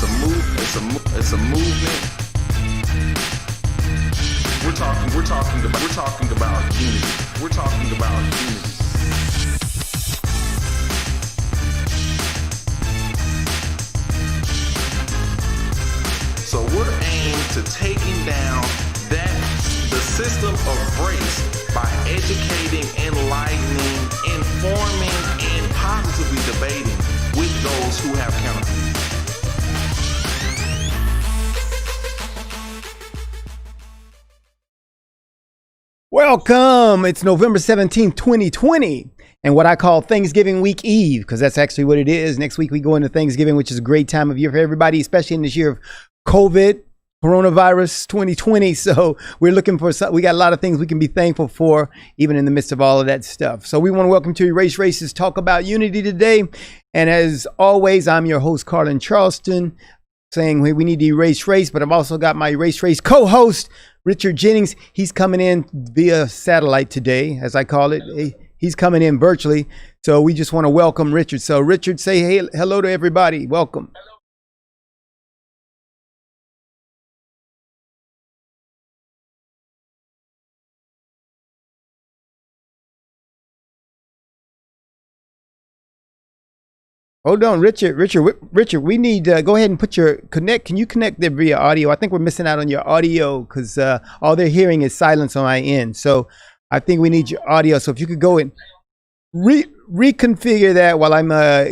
It's a movement. We're talking about unity. We're talking about unity. So we're aimed to taking down the system of race by educating, enlightening, informing, and positively debating with those who have counterviews. Welcome. It's November 17th, 2020, and what I call Thanksgiving Week Eve, because that's actually what it is. Next week we go into Thanksgiving, which is a great time of year for everybody, especially in this year of COVID, coronavirus 2020. So we're looking for we got a lot of things we can be thankful for, even in the midst of all of that stuff. So we want to welcome to Erase Races Talk About Unity today. And as always, I'm your host, Carlin Charleston, saying we need to erase race, but I've also got my Erase Race co-host, Richard Jennings. He's coming in via satellite today, as I call it. He's coming in virtually. So we just want to welcome Richard. So Richard, say hey, hello to everybody. Welcome. Hello. Hold on, Richard, we need to go ahead and put your connect. Can you connect there via audio? I think we're missing out on your audio because all they're hearing is silence on my end. So I think we need your audio. So if you could go and reconfigure that while I'm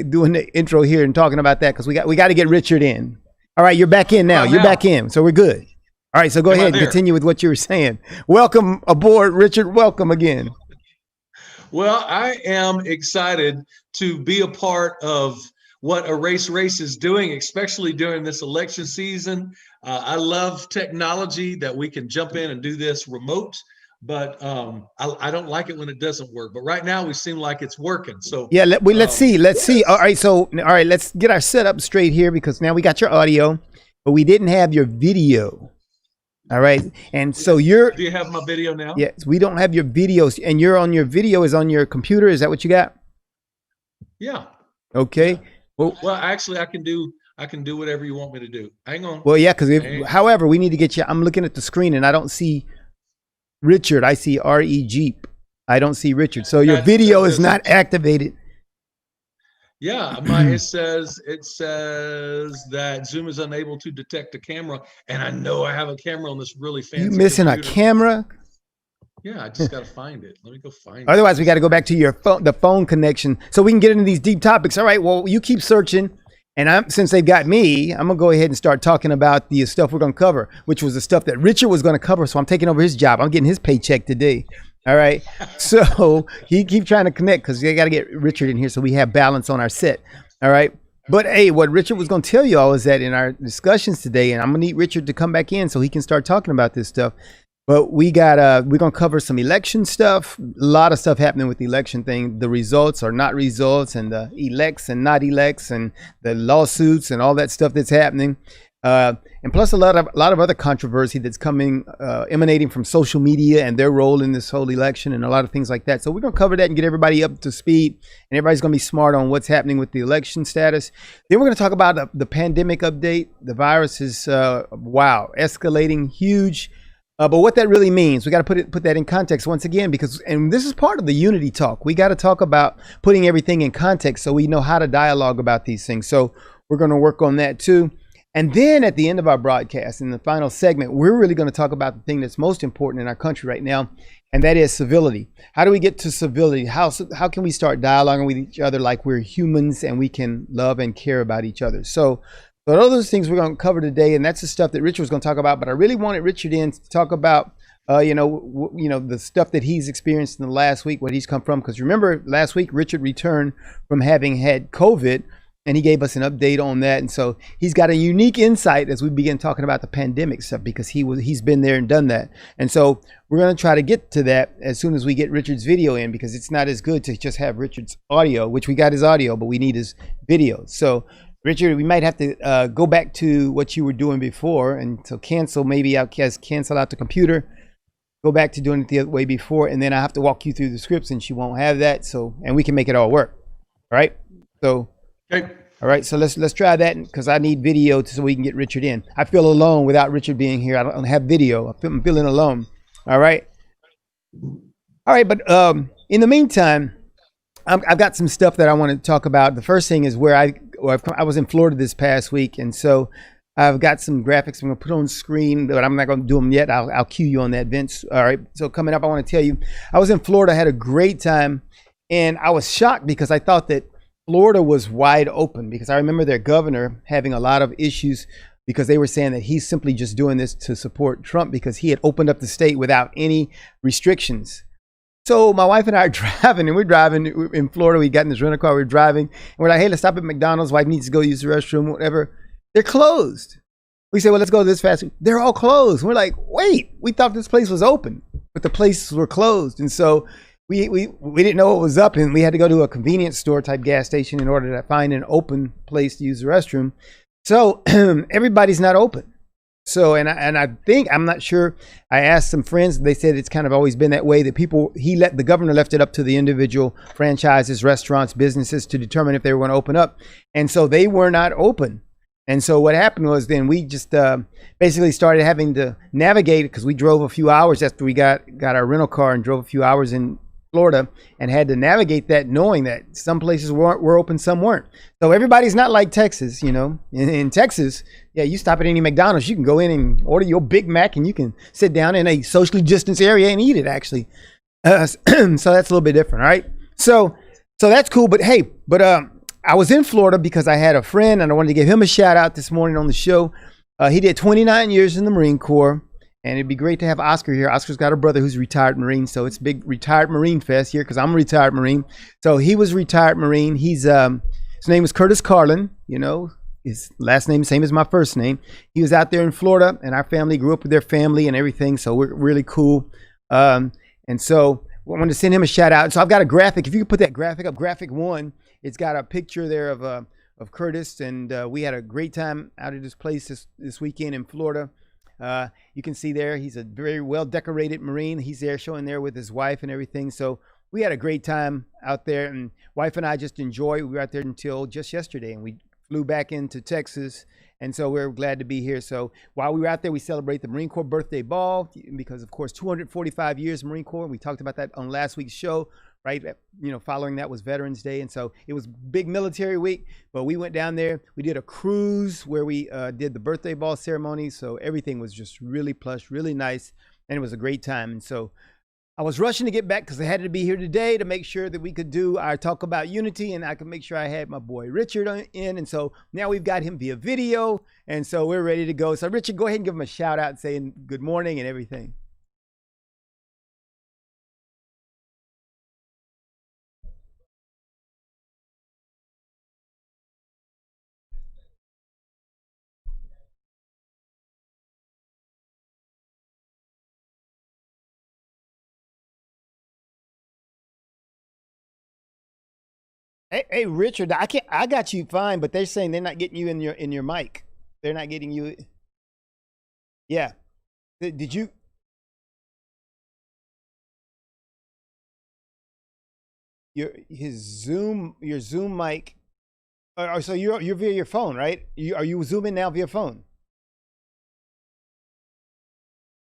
doing the intro here and talking about that, because we got to get Richard in. All right, you're back in now. You're back in. So we're good. All right, so go ahead and continue with what you were saying. Welcome aboard, Richard. Welcome again. Well, I am excited to be a part of what E.R.A.S.E is doing, especially during this election season. I love technology that we can jump in and do this remote, but I don't like it when it doesn't work. But right now we seem like it's working. So yeah, let's see. All right, let's get our setup straight here, because now we got your audio, but we didn't have your video. All right. And so do you have my video now? Yes, we don't have your videos, and your video is on your computer. Is that what you got? Yeah. Okay. Well, actually I can do whatever you want me to do. Hang on. Well, yeah, because however, we need to get you. I'm looking at the screen and I don't see Richard. I see R.E. Jeep. I don't see Richard. So your video is not activated. Yeah, it says that Zoom is unable to detect a camera, and I know I have a camera on this really fancy. You missing computer. A camera? Yeah, I just got to find it. Let me go find it. Otherwise, we got to go back to your phone, the phone connection, so we can get into these deep topics. All right. Well, you keep searching, and since they've got me, I'm gonna go ahead and start talking about the stuff we're gonna cover, which was the stuff that Richard was gonna cover. So I'm taking over his job. I'm getting his paycheck today. All right. So he keep trying to connect because they got to get Richard in here so we have balance on our set. All right. But hey, what Richard was going to tell you all is that in our discussions today, and I'm going to need Richard to come back in so he can start talking about this stuff. But we're going to cover some election stuff, a lot of stuff happening with the election thing, the results or not results, and the elects and not elects, and the lawsuits and all that stuff that's happening. And plus a lot of other controversy that's coming, emanating from social media and their role in this whole election, and a lot of things like that. So we're going to cover that and get everybody up to speed, and everybody's going to be smart on what's happening with the election status. Then we're going to talk about the pandemic update. The virus is, escalating huge. But what that really means, we got to put that in context once again, and this is part of the unity talk. We got to talk about putting everything in context so we know how to dialogue about these things. So we're going to work on that too. And then at the end of our broadcast, in the final segment, we're really going to talk about the thing that's most important in our country right now, and that is civility. How do we get to civility? How can we start dialoguing with each other like we're humans and we can love and care about each other? So all those things we're going to cover today, and that's the stuff that Richard was going to talk about. But I really wanted Richard in to talk about, the stuff that he's experienced in the last week, what he's come from. Because remember, last week Richard returned from having had COVID, and he gave us an update on that. And so he's got a unique insight as we begin talking about the pandemic stuff, because he's been there and done that. And so we're going to try to get to that as soon as we get Richard's video in, because it's not as good to just have Richard's audio, which we got his audio, but we need his video. So Richard, we might have to go back to what you were doing before, and so cancel out the computer, go back to doing it the other way before, and then I have to walk you through the scripts, and she won't have that. So, and we can make it all work. All right. So. Okay. All right, so let's try that because I need video so we can get Richard in. I feel alone without Richard being here. I don't have video. I'm feeling alone. All right. All right, but in the meantime, I've got some stuff that I want to talk about. The first thing is where I was in Florida this past week, and so I've got some graphics I'm going to put on screen, but I'm not going to do them yet. I'll cue you on that, Vince. All right, so coming up, I want to tell you, I was in Florida, had a great time, and I was shocked because I thought that Florida was wide open because I remember their governor having a lot of issues because they were saying that he's simply just doing this to support Trump because he had opened up the state without any restrictions. So my wife and I are driving, and we're driving in Florida. We got in this rental car. We're driving, and we're like, "Hey, let's stop at McDonald's. Wife needs to go use the restroom, whatever." They're closed. We say, "Well, let's go to this fast food." They're all closed. We're like, "Wait, we thought this place was open, but the places were closed." And so we didn't know what was up, and we had to go to a convenience store type gas station in order to find an open place to use the restroom. So everybody's not open. So, and I think, I'm not sure, I asked some friends, they said it's kind of always been that way, that the governor left it up to the individual franchises, restaurants, businesses to determine if they were going to open up. And so they were not open. And so what happened was then we just basically started having to navigate, because we drove a few hours after we got our rental car and drove a few hours in Florida and had to navigate that, knowing that some places were open, some weren't. So everybody's not like Texas, you know. In Texas, yeah, you stop at any McDonald's, you can go in and order your Big Mac and you can sit down in a socially distanced area and eat it, actually. So that's a little bit different, all right? So that's cool. But hey, I was in Florida because I had a friend and I wanted to give him a shout out this morning on the show. He did 29 years in the Marine Corps. And it'd be great to have Oscar here. Oscar's got a brother who's a retired Marine, so it's big retired Marine fest here because I'm a retired Marine. So he was a retired Marine. His name was Curtis Carlin. You know, his last name same as my first name. He was out there in Florida, and our family grew up with their family and everything. So we're really cool. And so I wanted to send him a shout out. So I've got a graphic. If you could put that graphic up, graphic 1. It's got a picture there of Curtis, and we had a great time out at this place this weekend in Florida. You can see there, he's a very well decorated Marine. He's there showing there with his wife and everything. So we had a great time out there, and wife and I just enjoyed. We were out there until just yesterday, and we flew back into Texas. And so we're glad to be here. So while we were out there, we celebrate the Marine Corps birthday ball because, of course, 245 years Marine Corps. We talked about that on last week's show, right? You know, following that was Veterans Day. And so it was big military week, but we went down there. We did a cruise where we did the birthday ball ceremony. So everything was just really plush, really nice. And it was a great time. And so I was rushing to get back because I had to be here today to make sure that we could do our talk about unity, and I could make sure I had my boy Richard in. And so now we've got him via video, and so we're ready to go. So Richard, go ahead and give him a shout out saying good morning and everything. Hey, Richard, I got you fine, but they're saying they're not getting you in your mic. They're not getting you. Yeah. Did you? Your Zoom mic. So you're via your phone, right? Are you zooming now via phone?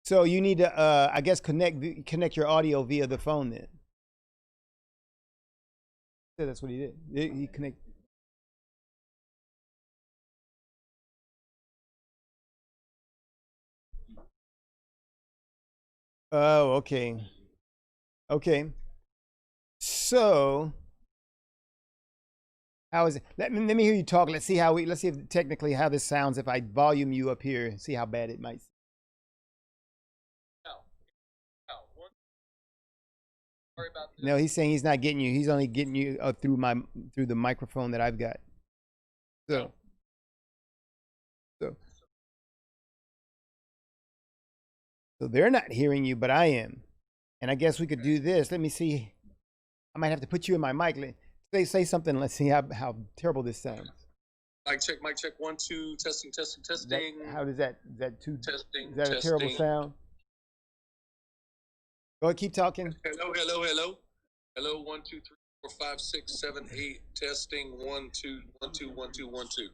So you need to, I guess, connect your audio via the phone then. Yeah, that's what he did. He connect. Oh, okay. Okay. So how is it? Let me hear you talk. Let's see if technically how this sounds if I volume you up here and see how bad it might. No, he's saying he's not getting you. He's only getting you through the microphone that I've got. So they're not hearing you, but I am. And I guess we could do this. Let me see. I might have to put you in my mic. Say something. Let's see how terrible this sounds. Mic check, 1, 2, testing. How does that? Is that too? Testing. Is that a terrible sound? Go ahead, keep talking. Hello. Hello, 1, 2, 3. 5, 6, 7, 8. Testing 1, 2, 1, 2, 1, 2, 1, 2.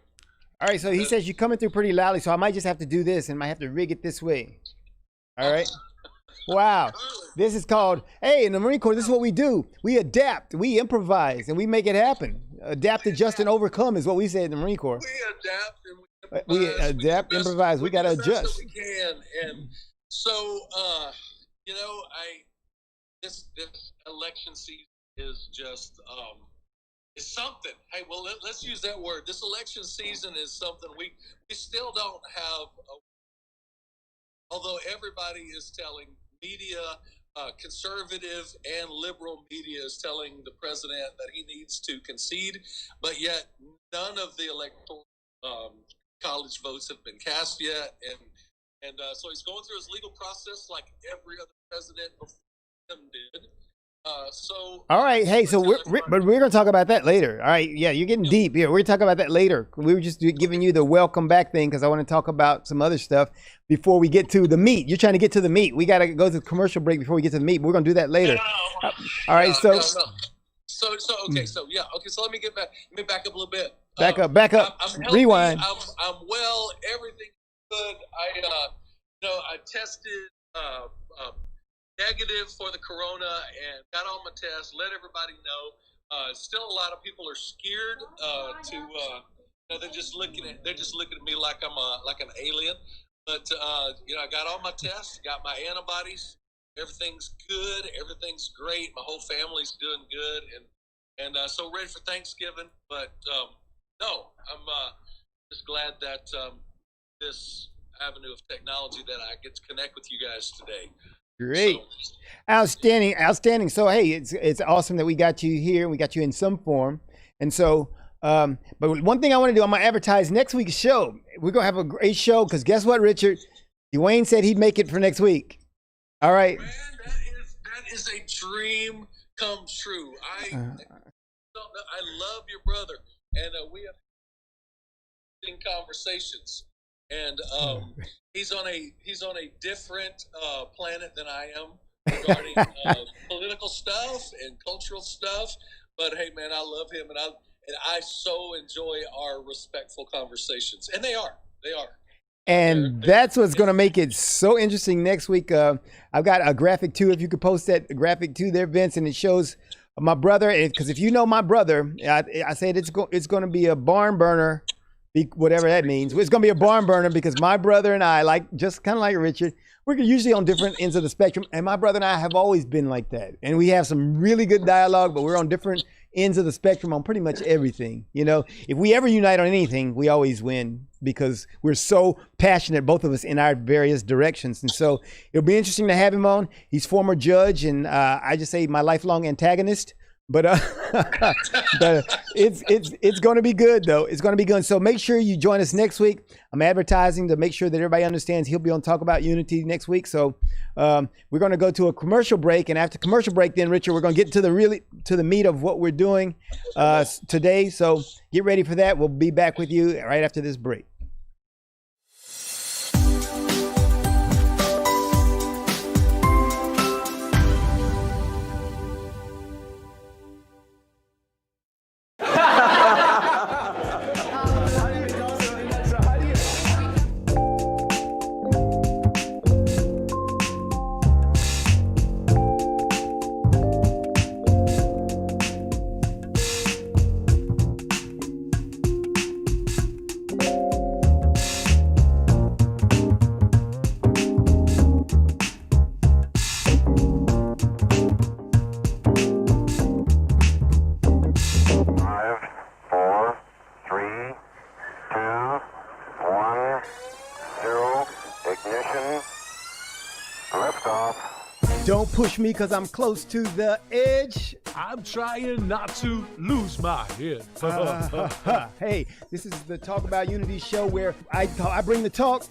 All right, so he says you're coming through pretty loudly, so I might just have to do this and might have to rig it this way. All right. Wow. This is called, hey, in the Marine Corps, this is what we do. We adapt, we improvise, and we make it happen. Adapt, adjust, and overcome is what we say in the Marine Corps. We adapt and we improvise. We adapt, improvise. We got to adjust. We can. And so, you know, this election season is just, is something. Hey, well, let's use that word. This election season is something we still don't have, although everybody is telling media, conservative and liberal media is telling the president that he needs to concede, but yet none of the electoral college votes have been cast yet, and so he's going through his legal process like every other president before him did. All right, hey, so we're gonna talk about that later. All right, yeah, you're getting deep here. We're gonna talk about that later. We were just giving you the welcome back thing because I want to talk about some other stuff before we get to the meat. You're trying to get to the meat. We gotta go to the commercial break before we get to the meat. We're gonna do that later. All right, so okay, so let me get back. Let me back up a little bit. Back up. I'm healthy, Rewind. I'm well. Everything's good. I tested negative for the corona and got on my test. Let everybody know. Still, a lot of people are scared they're just looking at me like I'm an alien. But I got all my tests, got my antibodies. Everything's good. Everything's great. My whole family's doing good, and so ready for Thanksgiving. But no, I'm just glad that this avenue of technology that I get to connect with you guys today. Great. So, Outstanding. So, hey, it's awesome that we got you here. We got you in some form. And so, but one thing I want to do, I'm going to advertise next week's show. We're going to have a great show because guess what, Richard? Dwayne said he'd make it for next week. All right. Man, that is a dream come true. I love your brother, and we have conversations. And he's on a different planet than I am regarding political stuff and cultural stuff. But hey, man, I love him, and I so enjoy our respectful conversations, and they are. And that's what's going to make it so interesting next week. I've got a graphic too. If you could post that graphic too there, Vince, and it shows my brother. Because if you know my brother, I said it's going to be a barn burner. Whatever that means. It's going to be a barn burner because my brother and I, just kind of like Richard, we're usually on different ends of the spectrum. And my brother and I have always been like that. And we have some really good dialogue, but we're on different ends of the spectrum on pretty much everything. You know, if we ever unite on anything, we always win because we're so passionate, both of us, in our various directions. And so it'll be interesting to have him on. He's former judge and I just say my lifelong antagonist. But it's going to be good, though. It's going to be good. So make sure you join us next week. I'm advertising to make sure that everybody understands he'll be on Talk About Unity next week. So we're going to go to a commercial break. And after commercial break, then, Richard, we're going to get to the meat of what we're doing today. So get ready for that. We'll be back with you right after this break. Don't push me because I'm close to the edge. I'm trying not to lose my head. Hey, this is the Talk About Unity show where I bring the talk.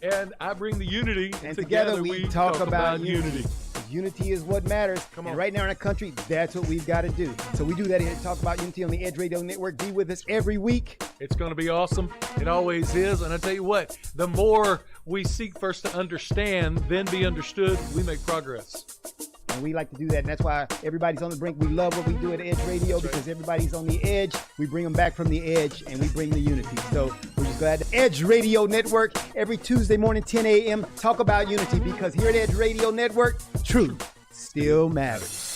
And I bring the unity. And together we talk about unity. Unity is what matters. Come on. And right now in our country, that's what we've got to do. So we do that here at Talk About Unity on the Edge Radio Network. Be with us every week. It's going to be awesome. It always is. And I tell you what, the more we seek first to understand, then be understood, we make progress. And we like to do that. And that's why everybody's on the brink. We love what we do at Edge Radio because everybody's on the edge. We bring them back from the edge and we bring the unity. So we're just glad. Edge Radio Network, every Tuesday morning, 10 a.m. Talk about unity because here at Edge Radio Network, truth still matters.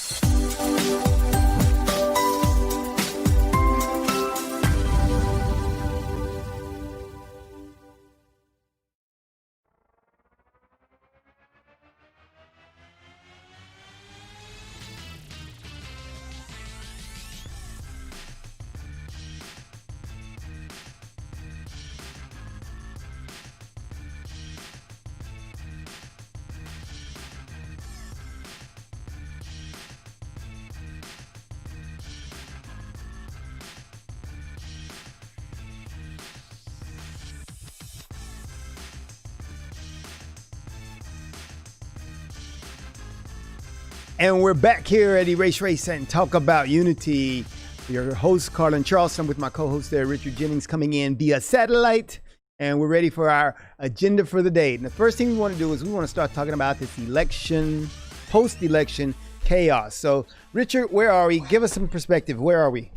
And we're back here at E.R.A.S.E and talk about unity. Your host, Carlin Charleston, with my co-host there, Richard Jennings, coming in via satellite. And we're ready for our agenda for the day. And the first thing we want to do is we want to start talking about this election, post-election chaos. So, Richard, where are we? Give us some perspective. Where are we?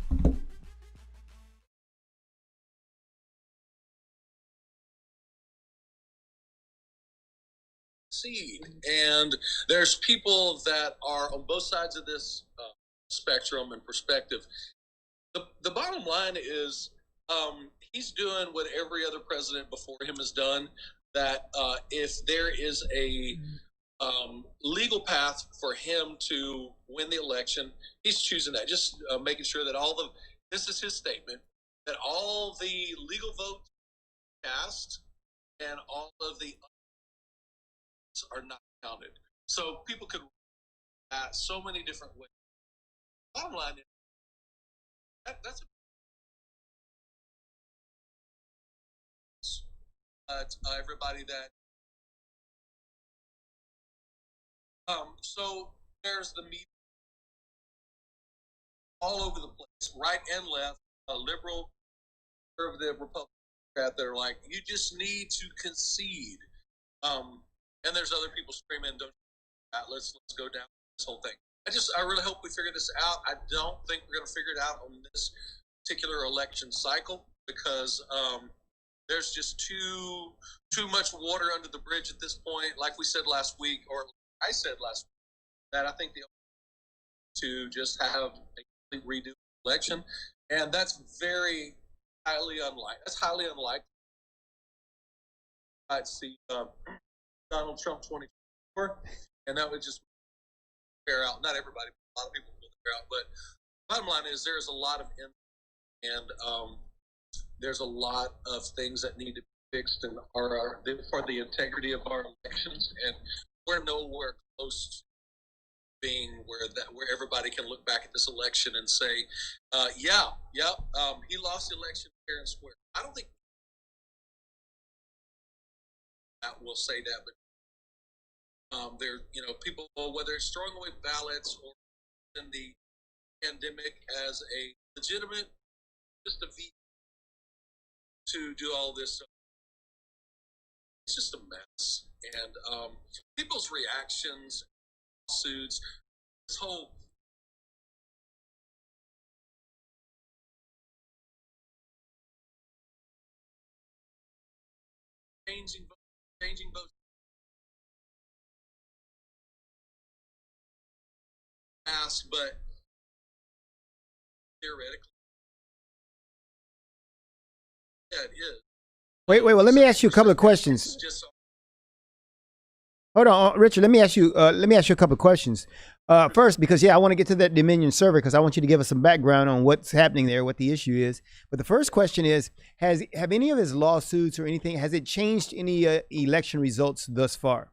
And there's people that are on both sides of this spectrum and perspective. The bottom line is he's doing what every other president before him has done, that if there is a legal path for him to win the election, he's choosing that. Just making sure that this is his statement, that all the legal votes cast and all of the are not counted. So people could at so many different ways. Bottom line is that's everybody that. So there's the media all over the place, right and left, liberal, conservative, Republican, that are like, you just need to concede. And there's other people screaming, "Don't let's go down this whole thing." I really hope we figure this out. I don't think we're going to figure it out on this particular election cycle because there's just too much water under the bridge at this point. Like we said last week, or I said last week, that I think to just have a complete redo election, and that's very highly unlikely. That's highly unlikely. I'd see Donald Trump 2024, and that would just bear out. Not everybody, but a lot of people will bear out. But bottom line is there's a lot of there's a lot of things that need to be fixed and for the integrity of our elections, and we're nowhere close to being where everybody can look back at this election and say, he lost the election fair and square. I don't think that will say that, but people, whether it's throwing away ballots or in the pandemic as a legitimate, just a V to do all this stuff. It's just a mess. And people's reactions, lawsuits, this whole changing votes passed, but theoretically, yeah, it is. Wait. Well, let me ask you a couple of questions. Hold on, Richard. Let me ask you a couple of questions. First, because I want to get to that Dominion server because I want you to give us some background on what's happening there, what the issue is. But the first question is: have any of his lawsuits or anything has it changed any election results thus far?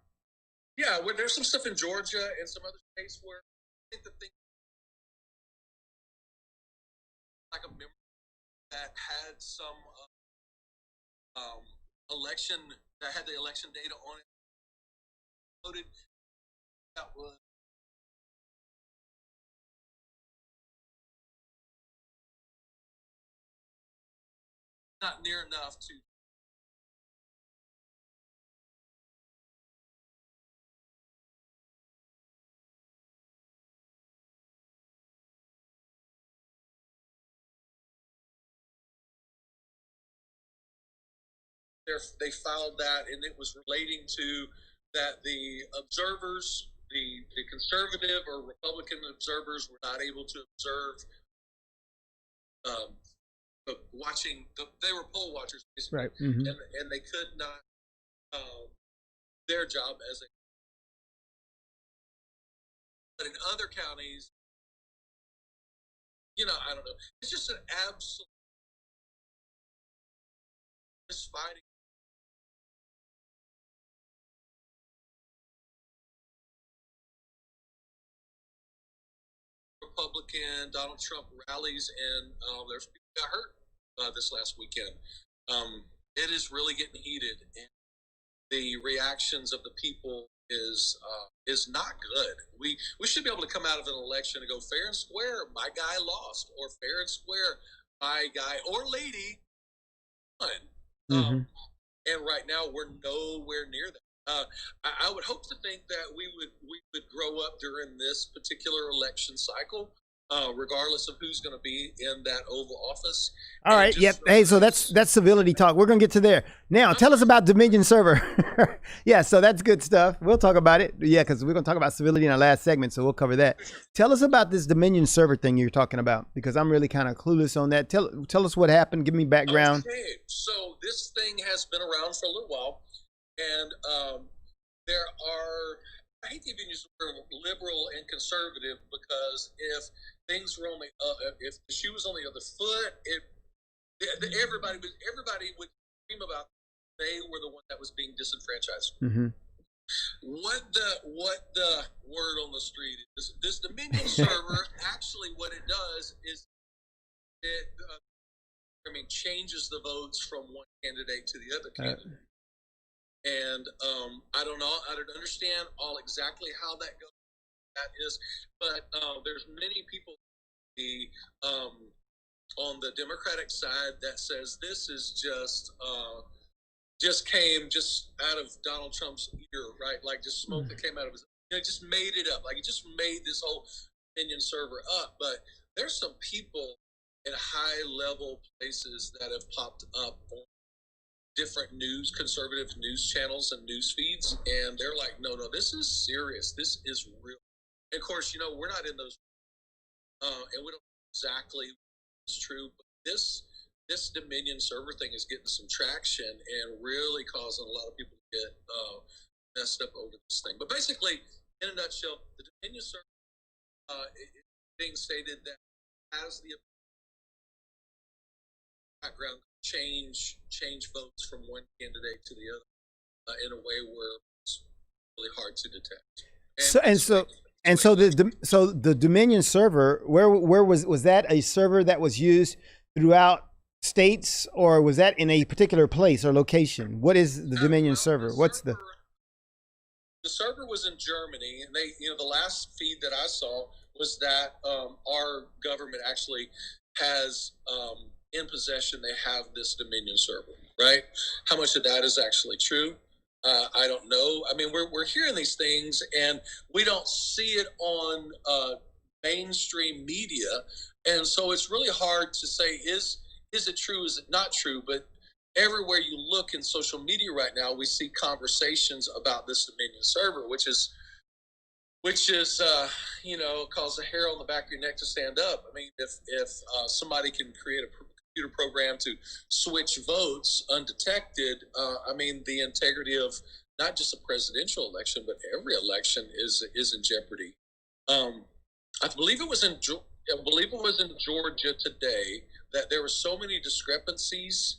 Yeah, there's some stuff in Georgia and some other states where I think the thing like a member that had some election that had the election data on it voted that was not near enough to they filed that, and it was relating to that the observers, the conservative or Republican observers, were not able to observe. Watching they were poll watchers basically, Right. Mm-hmm. and they could not their job as a. But in other counties, I don't know. It's just an absolute fighting. Republican Donald Trump rallies, and there's people got hurt this last weekend. It is really getting heated, and the reactions of the people is not good. We should be able to come out of an election and go fair and square. My guy lost, or fair and square. My guy or lady won. Mm-hmm. And right now we're nowhere near that. I would hope to think that we would grow up during this particular election cycle, regardless of who's going to be in that Oval Office. All right. Yep. Hey, so that's civility talk. We're gonna get to there now. Tell us about Dominion Server. Yeah. So that's good stuff. We'll talk about it. Yeah, because we're gonna talk about civility in our last segment, so we'll cover that. Tell us about this Dominion Server thing you're talking about, because I'm really kind of clueless on that. Tell us what happened. Give me background. Okay. So this thing has been around for a little while, and there are. I hate to even use the word liberal and conservative, because if things were only if the shoe was on the other foot, everybody would scream about they were the one that was being disenfranchised. Mm-hmm. What the word on the street is, this Dominion Server actually what it does is it changes the votes from one candidate to the other candidate. And I don't know, I don't understand all exactly how that goes. That is, but there's many people on the Democratic side that says this is just came out of Donald Trump's ear, right? Like just smoke that came out of his. Just made it up. Like he just made this whole Dominion Server up. But there's some people in high level places that have popped up on different conservative news channels and news feeds, and they're like, no, this is serious. This is real. And of course, we're not in those, and we don't know exactly what's true. But this Dominion Server thing is getting some traction and really causing a lot of people to get messed up over this thing. But basically, in a nutshell, the Dominion Server being stated that has the background change votes from one candidate to the other in a way where it's really hard to detect. So the Dominion Server, where was that a server that was used throughout states, or was that in a particular place or location? What is the Dominion Server? The server was in Germany, and they, the last feed that I saw was that our government actually has in possession. They have this Dominion Server, right? How much of that is actually true? I don't know. I mean, we're hearing these things, and we don't see it on mainstream media, and so it's really hard to say is it true? Is it not true? But everywhere you look in social media right now, we see conversations about this Dominion Server, which is cause the hair on the back of your neck to stand up. I mean, if somebody can create a computer program to switch votes undetected, I mean, the integrity of not just a presidential election, but every election is in jeopardy. I believe it was in Georgia today that there were so many discrepancies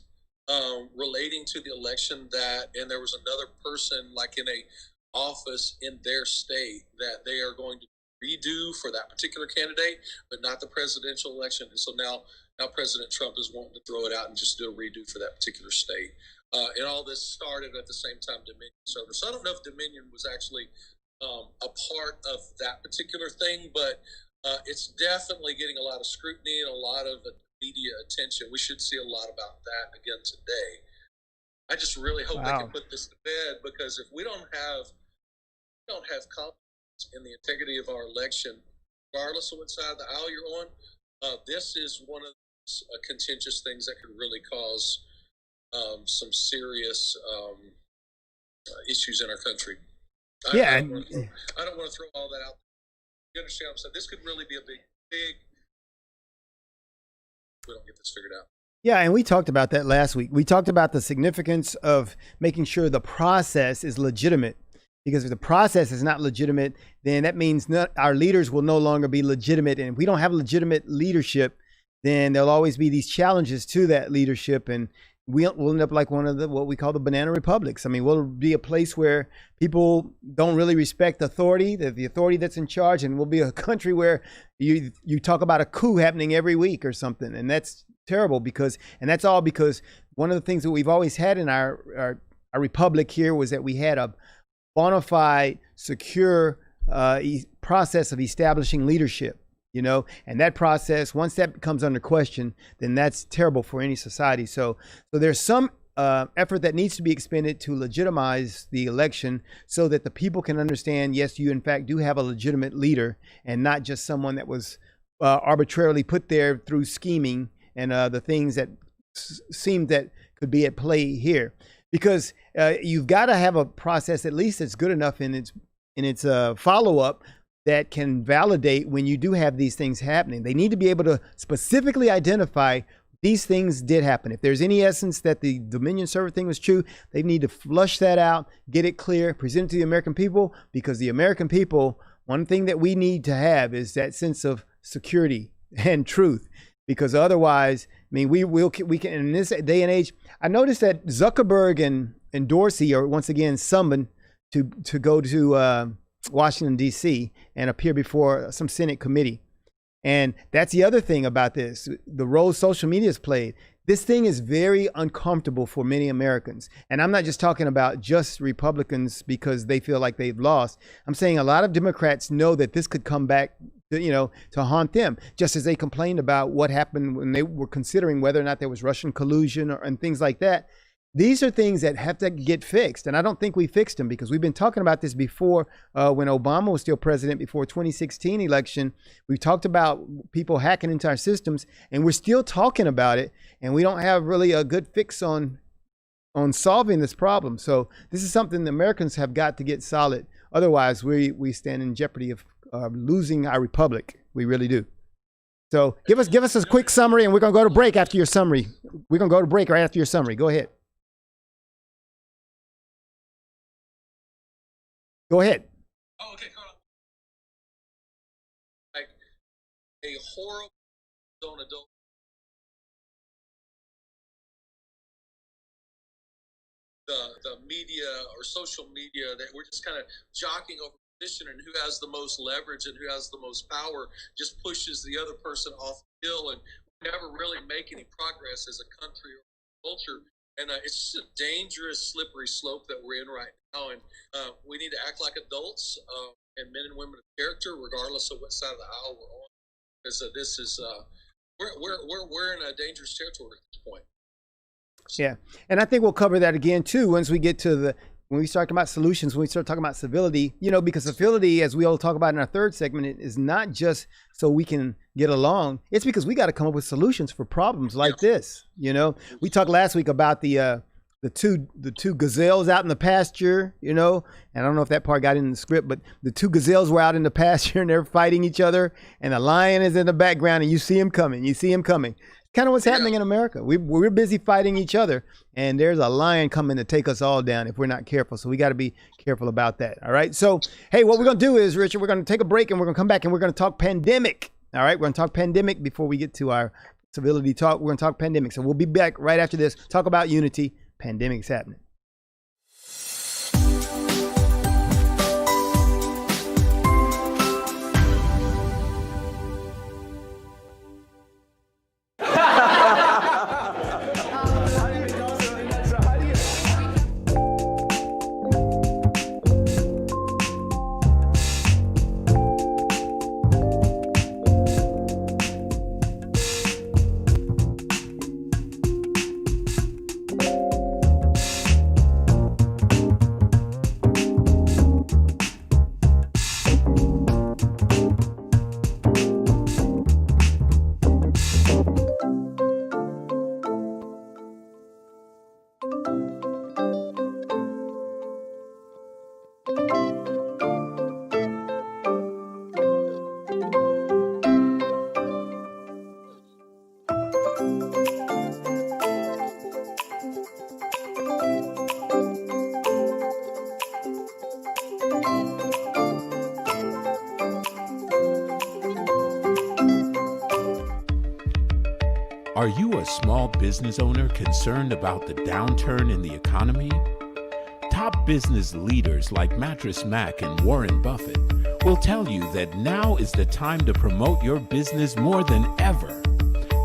relating to the election and there was another person like in a office in their state that they are going to redo for that particular candidate, but not the presidential election. And so now President Trump is wanting to throw it out and just do a redo for that particular state. And all this started at the same time Dominion Server. So I don't know if Dominion was actually a part of that particular thing, but it's definitely getting a lot of scrutiny and a lot of media attention. We should see a lot about that again today. I just really hope they can put this to bed, because if we don't have confidence in the integrity of our election, regardless of what side of the aisle you're on, this is one of those contentious things that could really cause some serious issues in our country. Yeah. I don't want to throw all that out. You understand what I'm saying? This could really be a big. We don't get this figured out. Yeah, and we talked about that last week. We talked about the significance of making sure the process is legitimate. Because if the process is not legitimate, then that means our leaders will no longer be legitimate. And if we don't have legitimate leadership, then there'll always be these challenges to that leadership. And we'll end up like one of what we call the banana republics. I mean, we'll be a place where people don't really respect authority, the authority that's in charge. And we'll be a country where you talk about a coup happening every week or something. And that's terrible and that's all because one of the things that we've always had in our republic here was that we had a bona fide, secure process of establishing leadership, and that process, once that comes under question, then that's terrible for any society. So there's some effort that needs to be expended to legitimize the election so that the people can understand, yes, you in fact do have a legitimate leader and not just someone that was arbitrarily put there through scheming and the things that seemed that could be at play here. Because you've got to have a process at least that's good enough in its follow-up that can validate when you do have these things happening. They need to be able to specifically identify these things did happen. If there's any essence that the Dominion server thing was true, they need to flush that out, get it clear, present it to the American people, because the American people, one thing that we need to have is that sense of security and truth. Because otherwise, I mean, we can in this day and age. I noticed that Zuckerberg and Dorsey are once again summoned to go to Washington D.C. and appear before some Senate committee. And that's the other thing about this: the role social media has played. This thing is very uncomfortable for many Americans. And I'm not just talking about just Republicans because they feel like they've lost. I'm saying a lot of Democrats know that this could come back to haunt them, just as they complained about what happened when they were considering whether or not there was Russian collusion and things like that. These are things that have to get fixed. And I don't think we fixed them, because we've been talking about this before when Obama was still president, before 2016 election. We talked about people hacking into our systems, and we're still talking about it. And we don't have really a good fix on solving this problem. So this is something the Americans have got to get solid. Otherwise, we stand in jeopardy of losing our republic. We really do. So give us a quick summary, and we're going to go to break after your summary. We're going to go to break right after your summary. Go ahead. Go ahead. Oh, okay, hold on. Like a horrible zone adult. The media or social media, that we're just kind of jockeying over position, and who has the most leverage and who has the most power just pushes the other person off the hill, and we never really make any progress as a country or culture. And it's just a dangerous, slippery slope that we're in right now. And we need to act like adults and men and women of character, regardless of what side of the aisle we're on. Because this is we're in a dangerous territory at this point. Yeah, and I think we'll cover that again too once we get to when we start talking about solutions, when we start talking about civility, because civility, as we all talk about in our third segment, is not just so we can get along. It's because we got to come up with solutions for problems like this. We talked last week about the two gazelles out in the pasture, and I don't know if that part got in the script, but the two gazelles were out in the pasture and they're fighting each other, and the lion is in the background, and you see him coming. Kind of what's happening in America. We're busy fighting each other, and there's a lion coming to take us all down if we're not careful. So we got to be careful about that. All right. So, hey, what we're going to do is, Richard, we're going to take a break, and we're going to come back, and we're going to talk pandemic. All right. We're going to talk pandemic before we get to our civility talk. We're going to talk pandemic. So we'll be back right after this. Talk about unity. Pandemic's happening. Are you a small business owner concerned about the downturn in the economy? Top business leaders like Mattress Mac and Warren Buffett will tell you that now is the time to promote your business more than ever.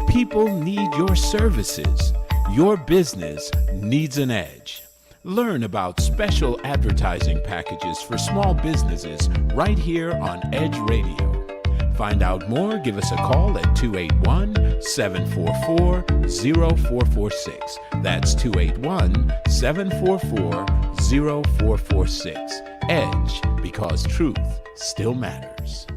People need your services. Your business needs an edge. Learn about special advertising packages for small businesses right here on Edge Radio. Find out more, give us a call at 281-744-0446. That's 281-744-0446. Edge, because truth still matters.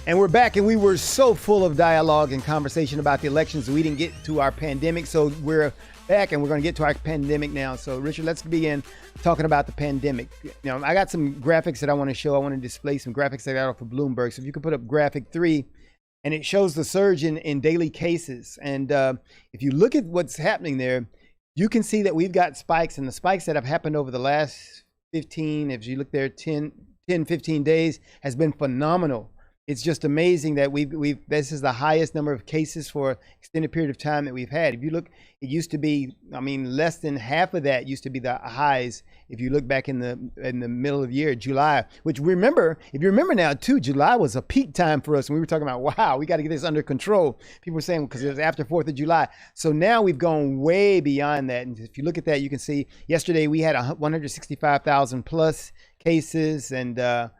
And we're back, and we were so full of dialogue and conversation about the elections, we didn't get to our pandemic. So we're back, and we're going to get to our pandemic now. So, Richard, let's begin talking about the pandemic. I got some graphics that I want to show. I want to display some graphics that I got off of Bloomberg. So if you could put up graphic 3, and it shows the surge in daily cases. And if you look at what's happening there, you can see that we've got spikes, and the spikes that have happened over the last 15, if you look there, 10, 15 days has been phenomenal. It's just amazing that this is the highest number of cases for an extended period of time that we've had. If you look, it used to be, less than half of that used to be the highs. If you look back in the middle of the year, July, which if you remember now too, July was a peak time for us. And we were talking about, wow, we got to get this under control. People were saying, because it was after 4th of July. So now we've gone way beyond that. And if you look at that, you can see yesterday we had 165,000 plus cases, and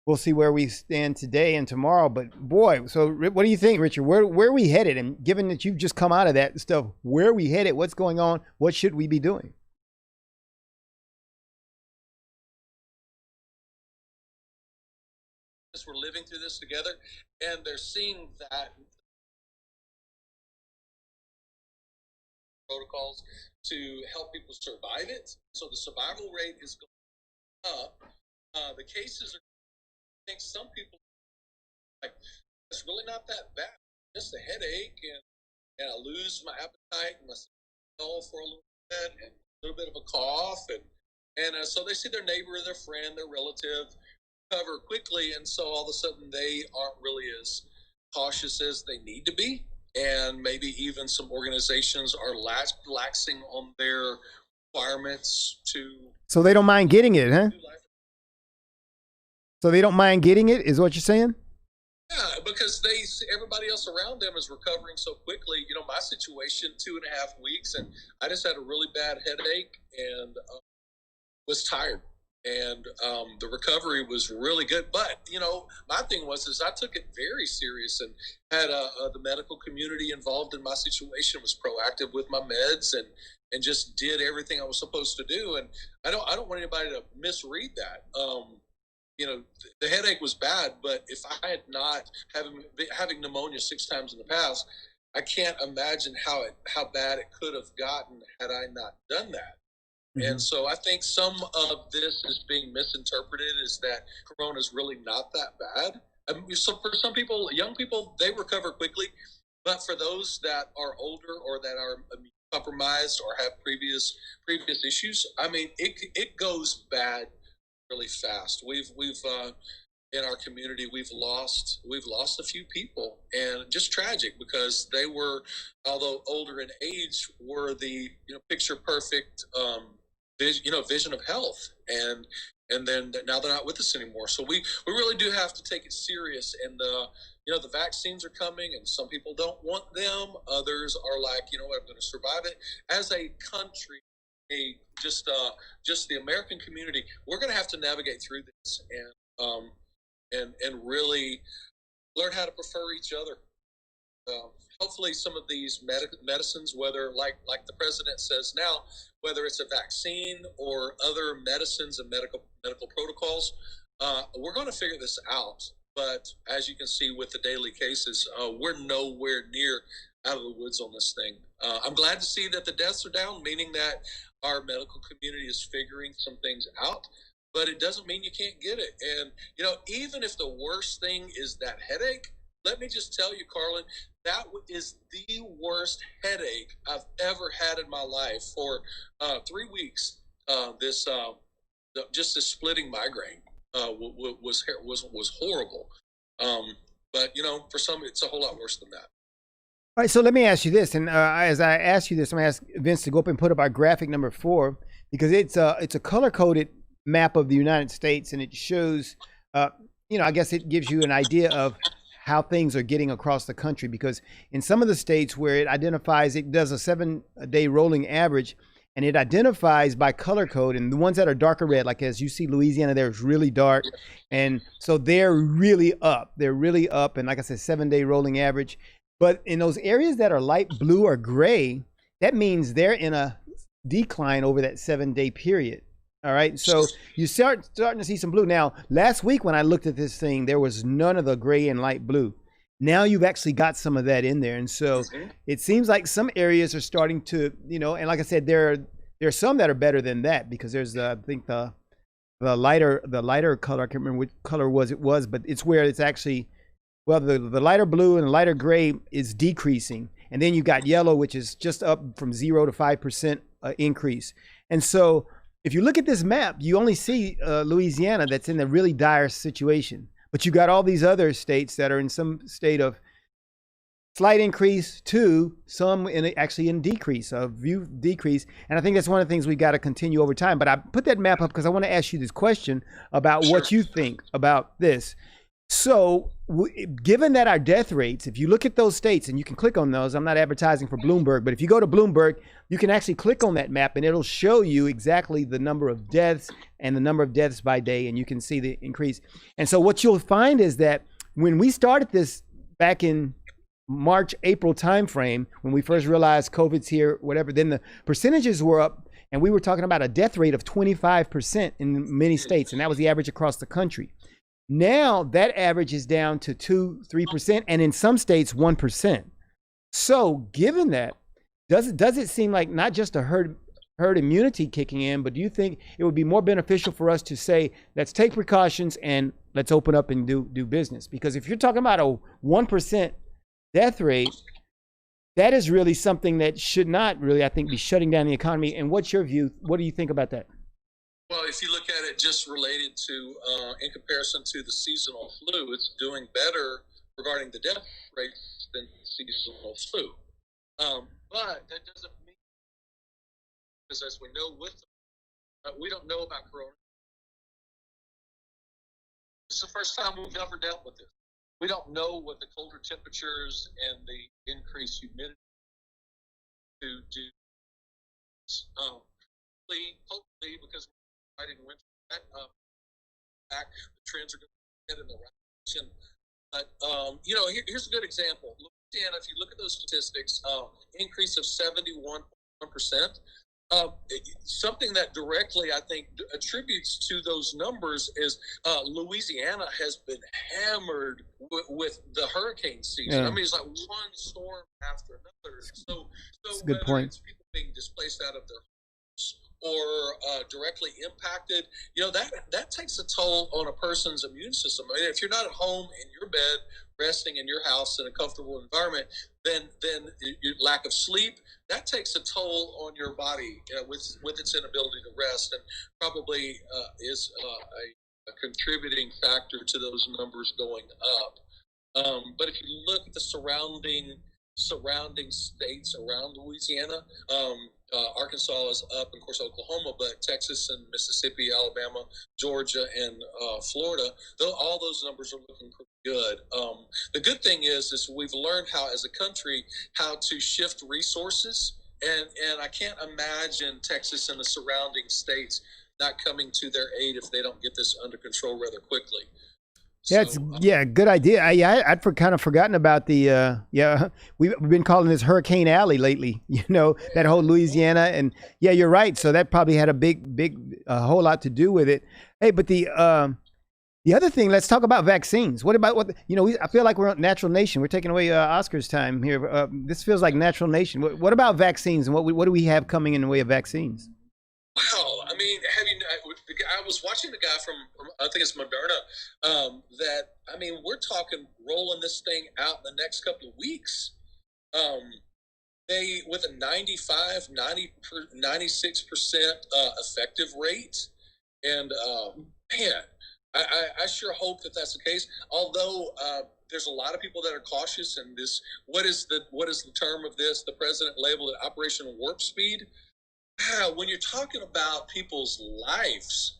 we'll see where we stand today and tomorrow. But boy, so what do you think, Richard? Where are we headed? And given that you've just come out of that stuff, where are we headed? What's going on? What should we be doing? We're living through this together, and they're seeing that protocols to help people survive it. So the survival rate is going up. The cases are, I think some people like, it's really not that bad. Just a headache, and I lose my appetite and my smell for a little bit, and a little bit of a cough, and so they see their neighbor, their friend, their relative recover quickly, and so all of a sudden they aren't really as cautious as they need to be, and maybe even some organizations are laxing on their requirements to. So they don't mind getting it, huh? So they don't mind getting it, is what you're saying? Yeah, because everybody else around them is recovering so quickly. My situation, 2.5 weeks, and I just had a really bad headache and was tired. And the recovery was really good. But, my thing is I took it very serious and had the medical community involved in my situation, was proactive with my meds, and just did everything I was supposed to do. And I don't want anybody to misread that. The headache was bad, but if I had not having pneumonia 6 times in the past, I can't imagine how bad it could have gotten had I not done that. Mm-hmm. And so I think some of this is being misinterpreted as that corona is really not that bad. So for some people, young people, they recover quickly, but for those that are older or that are compromised or have previous issues, it goes bad really fast. We've in our community, we've lost a few people, and just tragic because they were, although older in age, were the picture perfect vision of health, and then now they're not with us anymore. So we really do have to take it serious. And the vaccines are coming, and some people don't want them. Others are like, what, I'm going to survive it. As a country, just the American community, we're going to have to navigate through this and really learn how to prefer each other. hopefully some of these medicines, whether like the president says now, whether it's a vaccine or other medicines and medical protocols, we're going to figure this out. But as you can see with the daily cases, we're nowhere near out of the woods on this thing. I'm glad to see that the deaths are down, meaning that our medical community is figuring some things out. But it doesn't mean you can't get it. And, even if the worst thing is that headache, let me just tell you, Carlin, that is the worst headache I've ever had in my life for 3 weeks. Just this splitting migraine was horrible. But for some, it's a whole lot worse than that. All right, so let me ask you this, and as I ask you this, I'm going to ask Vince to go up and put up our graphic number 4, because it's a color-coded map of the United States, and it shows, I guess it gives you an idea of how things are getting across the country, because in some of the states where it identifies, it does a 7-day rolling average, and it identifies by color code, and the ones that are darker red, like as you see Louisiana there, is really dark, and so they're really up, and like I said, 7-day rolling average. But in those areas that are light blue or gray, that means they're in a decline over that 7-day period. All right, so you starting to see some blue. Now, last week when I looked at this thing, there was none of the gray and light blue. Now you've actually got some of that in there. And so it seems like some areas are starting to, and like I said, there are some that are better than that, because there's, I think the lighter color, I can't remember which color it was, but it's where it's actually, well, the lighter blue and the lighter gray is decreasing. And then you got yellow, which is just up from 0 to 5% increase. And so if you look at this map, you only see Louisiana that's in a really dire situation. But you got all these other states that are in some state of slight increase to some actually in decrease, a view decrease. And I think that's one of the things we got to continue over time. But I put that map up because I want to ask you this question about what you think about this. So given that our death rates, if you look at those states, and you can click on those, I'm not advertising for Bloomberg, but if you go to Bloomberg, you can actually click on that map and it'll show you exactly the number of deaths and the number of deaths by day, and you can see the increase. And so what you'll find is that when we started this back in March, April timeframe, when we first realized COVID's here, whatever, then the percentages were up, and we were talking about a death rate of 25% in many states, and that was the average across the country. Now that average is down to 2-3%, and in some states 1%. So given that, does it seem like not just a herd immunity kicking in, but do you think it would be more beneficial for us to say, let's take precautions and let's open up and do business? Because if you're talking about a 1% death rate, that is really something that should not really, I think, be shutting down the economy. And what's your view? What do you think about that? Well, if you look at it just related to, in comparison to the seasonal flu, it's doing better regarding the death rates than seasonal flu. But that doesn't mean, because as we know we don't know about corona. It's the first time we've ever dealt with this. We don't know what the colder temperatures and the increased humidity to do. Hopefully, because we're fighting winter back, the trends are going to head in the right direction. But here's a good example. Louisiana, if you look at those statistics, increase of 71%. Something that directly, I think, attributes to those numbers is Louisiana has been hammered with the hurricane season. Yeah. I mean, it's like one storm after another. So good point. It's people being displaced out of their homes or directly impacted, that takes a toll on a person's immune system. I mean, if you're not at home in your bed, resting in your house in a comfortable environment, then your lack of sleep, that takes a toll on your body with its inability to rest, and probably is a contributing factor to those numbers going up. But if you look at the surrounding states around Louisiana, Arkansas is up, and of course Oklahoma, but Texas and Mississippi, Alabama, Georgia, and Florida, all those numbers are looking pretty good. The good thing is we've learned how, as a country, how to shift resources, and I can't imagine Texas and the surrounding states not coming to their aid if they don't get this under control rather quickly. Yeah, So yeah, good idea. I'd kind of forgotten about the yeah. We've been calling this Hurricane Alley lately. You know, that whole Louisiana, and yeah, you're right. So that probably had a big a whole lot to do with it. Hey, but the other thing, let's talk about vaccines. What about you know? I feel like we're a natural nation. We're taking away Oscar's time here. This feels like natural nation. What about vaccines, and what do we have coming in the way of vaccines? wow, I mean, have you? I was watching the guy from I think it's Moderna. That I mean, we're talking rolling this thing out in the next couple of weeks. Um, they with a 96% effective rate, and man, I sure hope that that's the case. Although there's a lot of people that are cautious, and this what is the term of this? The president labeled it Operation Warp Speed. When you're talking about people's lives,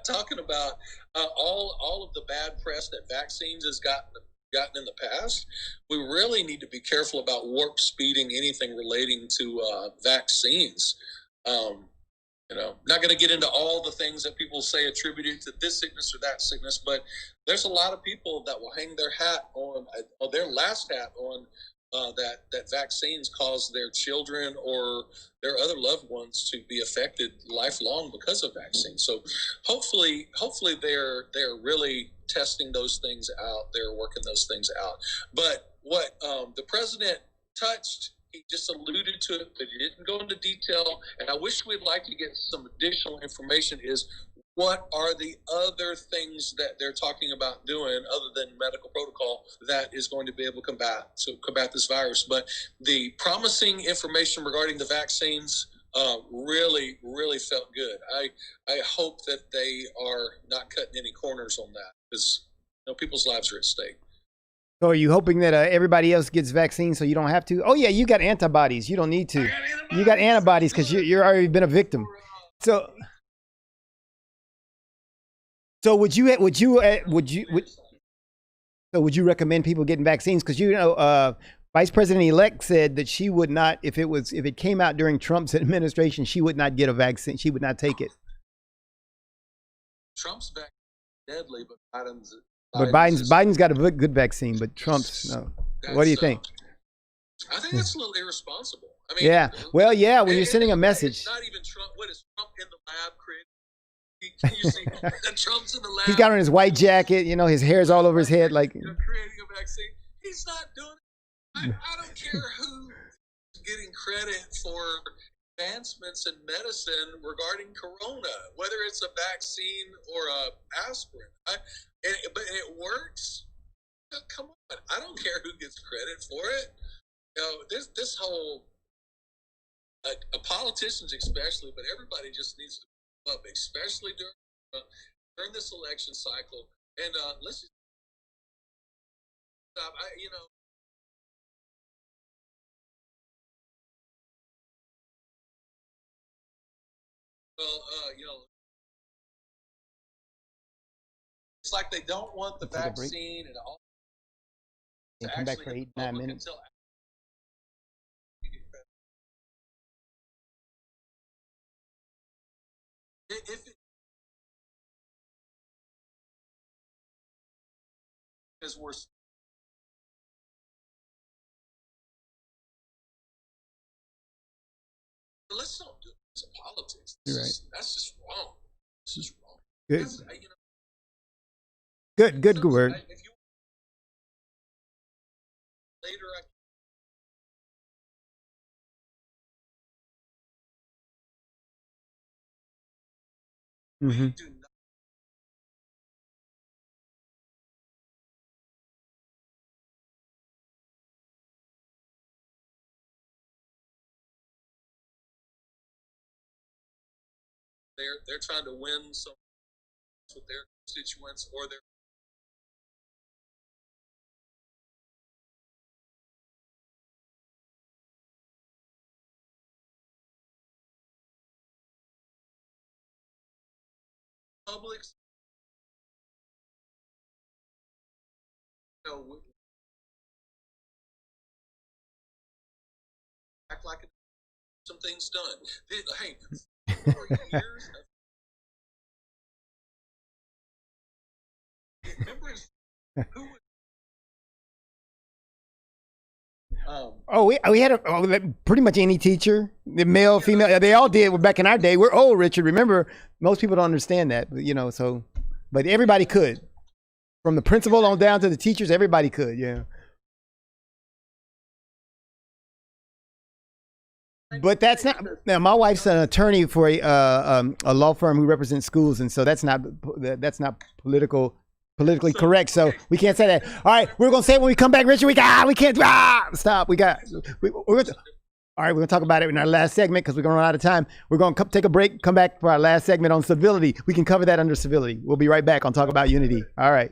talking about all of the bad press that vaccines has gotten in the past, we really need to be careful about warp speeding anything relating to vaccines. Um, not going to get into all the things that people say attributed to this sickness or that sickness, but there's a lot of people that will hang their hat on their last hat on that vaccines cause their children or their other loved ones to be affected lifelong because of vaccines. So hopefully they're really testing those things out. They're working those things out. But what the president touched, he just alluded to it, but he didn't go into detail. And I wish we'd like to get some additional information is what are the other things that they're talking about doing other than medical protocol that is going to be able to combat this virus. But the promising information regarding the vaccines really, really felt good. I hope that they are not cutting any corners on that because people's lives are at stake. So are you hoping that everybody else gets vaccines so you don't have to? Oh yeah, you got antibodies. You don't need to. You got antibodies because you're already been a victim. So would you recommend people getting vaccines? Because Vice President-elect said that she would not, if it came out during Trump's administration, she would not get a vaccine. She would not take it. Trump's vaccine is deadly, but Biden's got a good vaccine, but Trump's no. What do you think? I think that's a little irresponsible. I mean, yeah. Well, yeah. When you're sending a message, it's not even Trump. What is Trump in the lab creating? You see, Trump's in the lab. He's got on his white jacket. You know, his hair's all over his head, like creating a vaccine. He's not doing it. I don't care who's getting credit for advancements in medicine regarding corona, whether it's a vaccine or a aspirin. But it works. Come on, I don't care who gets credit for it. This whole politicians especially, but everybody just needs to move up, especially during this election cycle. And let's just stop. It's like they don't want the vaccine and all. They come back for 8-9 minutes. If it is worse. Let's not do it as a politics. You're right. That's just wrong. This is wrong. Good. Good word. If you later, do not. They're trying to win some with their constituents or their publics. Act like some things done. Hey, 4 years. Remember in Oh, we had pretty much any teacher, the male, female, they all did back in our day. We're old, Richard. Remember, most people don't understand that, but everybody could. From the principal on down to the teachers, everybody could, yeah. But that's not. Now, my wife's an attorney for a law firm who represents schools, and so that's not politically correct. So we can't say that. All right, we're gonna say it when we come back, Richard. We can't stop. We're gonna, all right, we're gonna talk about it in our last segment because we're gonna run out of time. We're gonna take a break, come back for our last segment on civility. We can cover that under civility. We'll be right back on Talk About Unity. All right.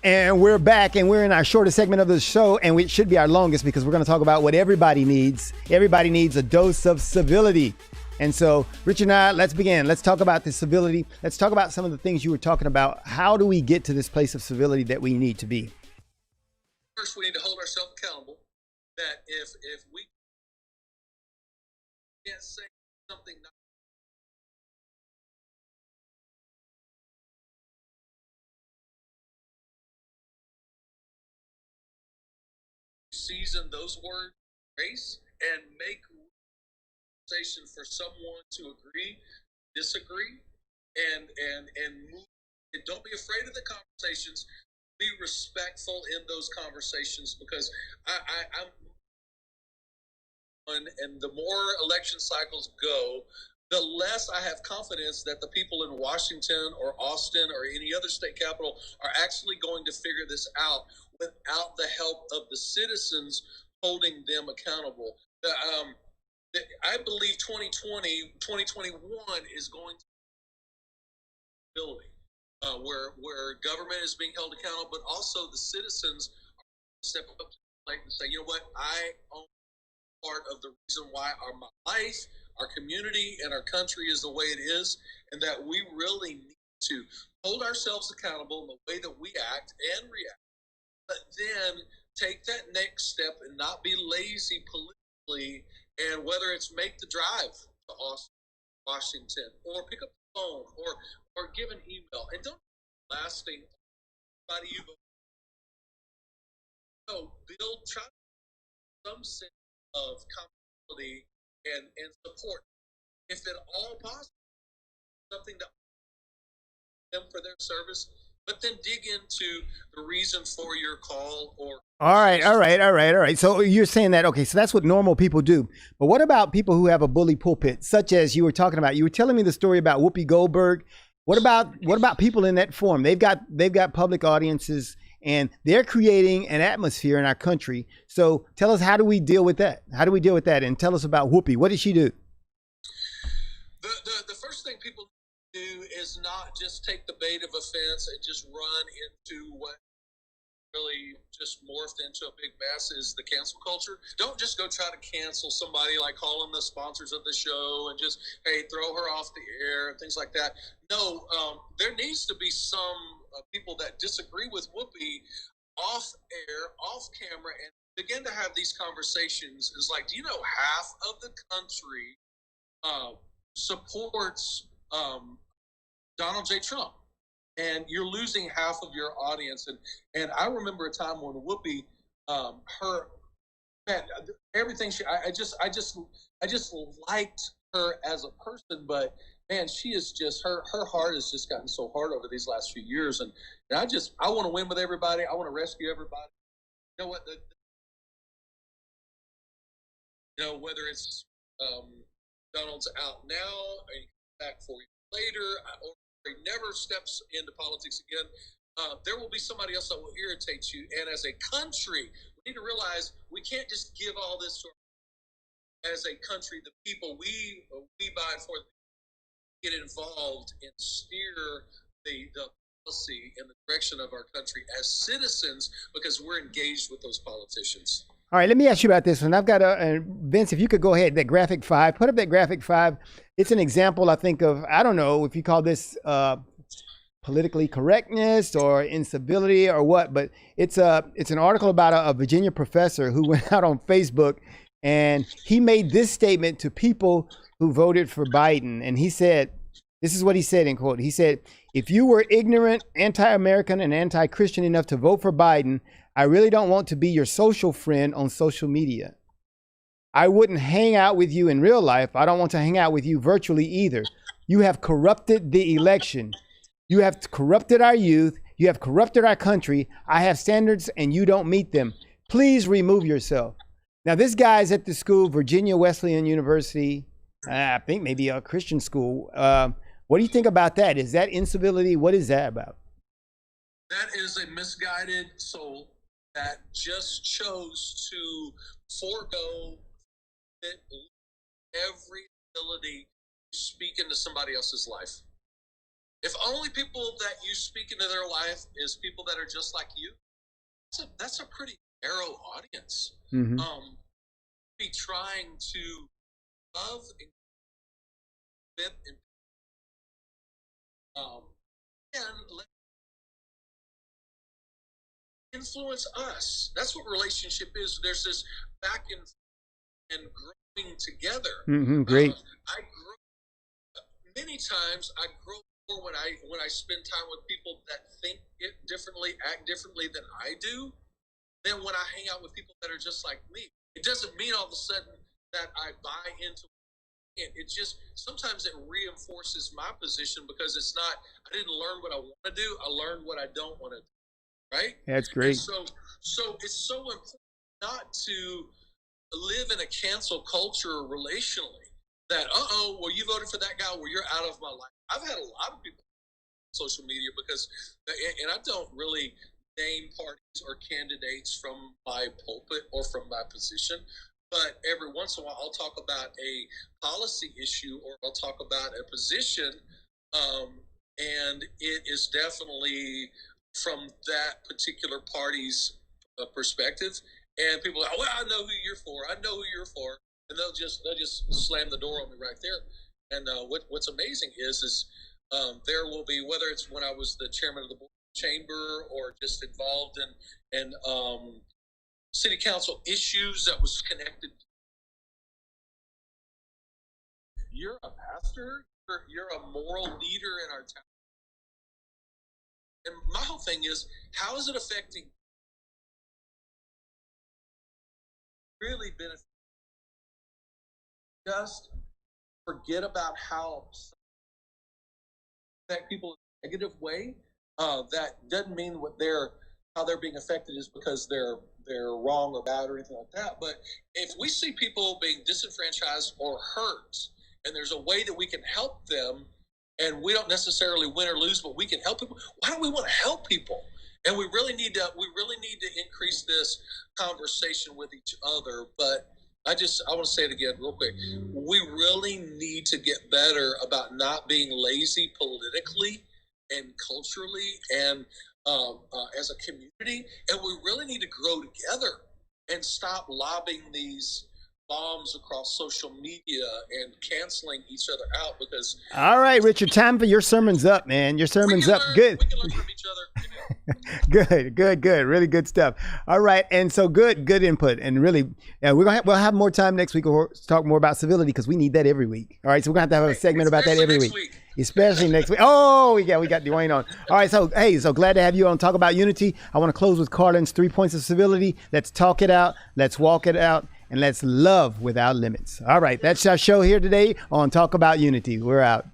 And we're back, and we're in our shortest segment of the show, and it should be our longest because we're going to talk about what everybody needs. Everybody needs a dose of civility. And so, Richard and I, let's begin. Let's talk about the civility. Let's talk about some of the things you were talking about. How do we get to this place of civility that we need to be? First, we need to hold ourselves accountable. That if we can't say something not season those words, grace, and make conversation for someone to agree, disagree, and move. And don't be afraid of the conversations. Be respectful in those conversations because I'm and the more election cycles go, the less I have confidence that the people in Washington or Austin or any other state capital are actually going to figure this out without the help of the citizens holding them accountable. I believe 2020, 2021 is going to be ability where government is being held accountable, but also the citizens step up to the plate and say, you know what, I own part of the reason why my life, our community, and our country is the way it is, and that we really need to hold ourselves accountable in the way that we act and react, but then take that next step and not be lazy politically, and whether it's make the drive to Austin, Washington, or pick up the phone, or give an email, and don't last thing, everybody you vote. So build some sense of accountability and support, if at all possible, something to them for their service, but then dig into the reason for your call or. All right. So you're saying that, okay, so that's what normal people do. But what about people who have a bully pulpit, such as you were talking about? You were telling me the story about Whoopi Goldberg. What about people in that form? They've got public audiences, and they're creating an atmosphere in our country. So tell us, how do we deal with that? And tell us about Whoopi. What did she do? The first thing people do is not just take the bait of offense and just run into what really just morphed into a big mess is the cancel culture. Don't just go try to cancel somebody, like calling the sponsors of the show and just, hey, throw her off the air and things like that. No, there needs to be some people that disagree with Whoopi off air, off camera, and begin to have these conversations. Is like, do you know half of the country supports Donald J. Trump, and you're losing half of your audience. And I remember a time when Whoopi, her man, everything I just liked her as a person, but man, she is just her heart has just gotten so hard over these last few years, and I want to win with everybody. I want to rescue everybody. You know what? Whether it's Donald's out now, and back 4 years later, or he never steps into politics again. There will be somebody else that will irritate you. And as a country, we need to realize we can't just give all this to as a country, the people we buy for get involved and steer the policy in the direction of our country as citizens, because we're engaged with those politicians. All right, let me ask you about this one. I've got Vince, if you could go ahead, that graphic 5, put up that graphic 5. It's an example, I think, of, I don't know if you call this politically correctness or incivility or what, but it's an article about a Virginia professor who went out on Facebook, and he made this statement to people who voted for Biden. And he said, this is what he said in quote. He said, "If you were ignorant, anti-American, and anti-Christian enough to vote for Biden, I really don't want to be your social friend on social media. I wouldn't hang out with you in real life. I don't want to hang out with you virtually either. You have corrupted the election. You have corrupted our youth. You have corrupted our country. I have standards and you don't meet them. Please remove yourself." Now, this guy's at the school, Virginia Wesleyan University, I think maybe a Christian school. What do you think about that? Is that incivility? What is that about? That is a misguided soul that just chose to forego every ability to speak into somebody else's life. If only people that you speak into their life is people that are just like you, that's a pretty narrow audience. Mm-hmm. Be trying to love and fit and let influence us. That's what relationship is. There's this back and growing together. Mm-hmm. Great. I grow many times. I grow more when I spend time with people that think it differently, act differently than I do, than when I hang out with people that are just like me. It doesn't mean all of a sudden that I buy into it. It just sometimes it reinforces my position, because it's not, I didn't learn what I want to do. I learned what I don't want to do. Right? That's great. And so it's so important not to live in a cancel culture relationally that, well, you voted for that guy, well, you're out of my life. I've had a lot of people on social media because, and I don't really name parties or candidates from my pulpit or from my position, but every once in a while I'll talk about a policy issue or I'll talk about a position, and it is definitely from that particular party's perspective, and people are like, well, I know who you're for. I know who you're for, and they'll just slam the door on me right there. And what's amazing is there will be, whether it's when I was the chairman of the board chamber or just involved in city council issues that was connected. You're a pastor. You're a moral leader in our town. And my whole thing is, how is it affecting really benefit? Just forget about how affect people in a negative way. That doesn't mean how they're being affected is because they're wrong or bad or anything like that. But if we see people being disenfranchised or hurt, and there's a way that we can help them, and we don't necessarily win or lose, but we can help people. Why don't we want to help people? And we really need to increase this conversation with each other. But I want to say it again real quick. We really need to get better about not being lazy politically and culturally and as a community. And we really need to grow together and stop lobbing these bombs across social media and canceling each other out, because all right, Richard, time for your sermon's up, man. Your sermon's up. Good. We can learn from each other. Good. Really good stuff. All right, and so good input, and really, we'll have more time next week to talk more about civility because we need that every week. All right, so we're gonna have to have a segment about that every week. Especially next week. Oh, we got Dwayne on. All right, so glad to have you on Talk About Unity. I want to close with Carlin's 3 points of civility. Let's talk it out. Let's walk it out. And let's love without limits. All right, that's our show here today on Talk About Unity. We're out.